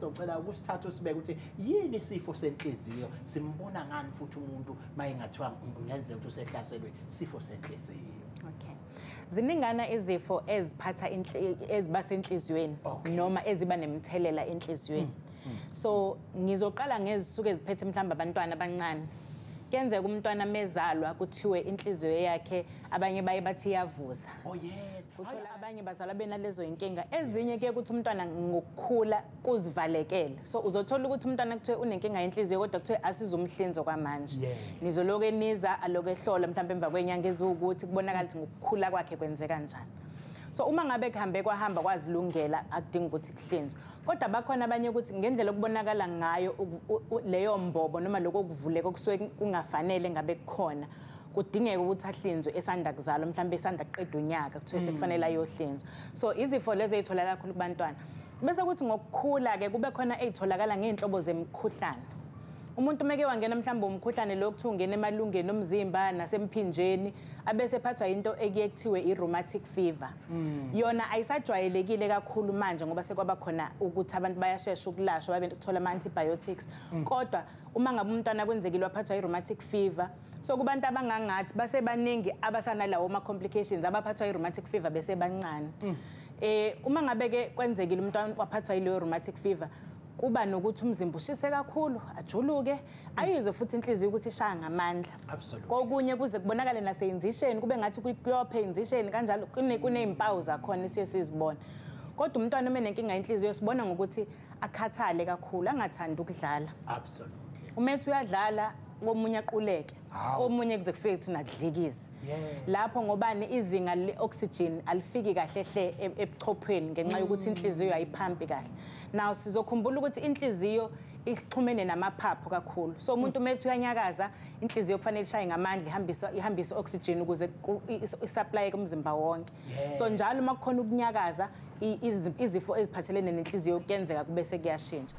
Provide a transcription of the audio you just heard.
Socela ukusithatha usibeke ukuthi yini isifo senhliziyo simbona ngani futhi umuntu mayingathiwa ngenzeka ukuthi usehlaselwe isifo senhliziyo. Okay. Ziningana izifo eziphatha eziba senhliziyweni noma eziba nemthelela enhliziyweni. So ngizoqala ngezisuke eziphethe mhlamba abantwana abancane. Kenzeka umntwana mezalwa kuthiwe inhliziyo yakhe abanye baye bathi iyavuza. Oh yes. Uthola abanye bazalwa benalezo inkinga. Ezinye ke ukuthi umntwana ngokukhula kuzivalekele. So uzothola ukuthi umntwana kuthiwe unenkinga yenhliziyo kodwa kuthiwe asizumhlinzo kwamanje. Nizoloke niza aloke ehlola mhlawumbe emva kwenyanga ezukuthi kubonakala ukuthi ngokukhula kwakhe kwenzeka kanjani. So uma ngabe kuhambe kwahamba kwazilungela akudingi ukuthi kuhlinzwe. Kodwa bakhona abanye ukuthi ngendlela okubonakala ngayo leyo mbobo noma lokho kuvuleka okusuke kungafanele ngabe kukhona. Kudingeka ukuthi ahlinzwe esanda kuzalwa mhlawumbe esanda kuqeda unyaka kuthiwe sekufanele ayohlinzwa. So izifo lezo ezitholakala kakhulu kubantwana. Bese kuthi ngokukhula ke kube khona ezitholakala ngeinhlobo zemikhuhlane. Umuntu meke wangena mhlawumbe umkhuhlane lokhu ungena emalungeni omzimba nasemphinjeni abese phathwa into ekuye kuthiwe i-rheumatic fever. Yona ayisajwayelekile kakhulu manje ngoba sekwaba khona ukuthi abantu bayashesha ukulashwa babe ukuthola ama antibiotics. Kodwa uma ngabe umntwana kwenzekile waphathwa i-rheumatic fever so kubantu abangangathi base baningi abasanalawo ama complications abaphathwa i-rheumatic fever bese bancane. Uma ngabe ke kwenzekile umntwana waphathwa ile rheumatic fever kuba nokuthi umzimba ushise kakhulu ajuluke ayizwe futhi inhliziyo ukuthi ishaya ngamandla. Absolutely. Kokunye kuze kubonakale naseyinzisheni kube ngathi kuyophe inzisheni kanjalo kunezimpawu zakhona siye sizibona. Kodwa umntwana uma enenkinga yenhliziyo sibona ngokuthi akhathale kakhulu angathandi ukudlala. Absolutely. Umethi uyadlala komunye aquleke omunye kuze kufike ukuthi nakudlikiza. Lapho ngobani izinga le-oxygen alifiki kahle hle ebuchopheni ngenxa yokuthi inhliziyo ayiphampi kahle. Now sizokhumbula ukuthi inhliziyo ixhumene namaphaphu kakhulu. So umuntu umethi uyanyakaza inhliziyo kufanele ishaye ngamandla ihambisa oxygen ukuze isupply kumzimba wonke. So njalo uma kukhona ukunyakaza izifo eziphathelene nenhliziyo kuyenzeka kube sekuyashintsha.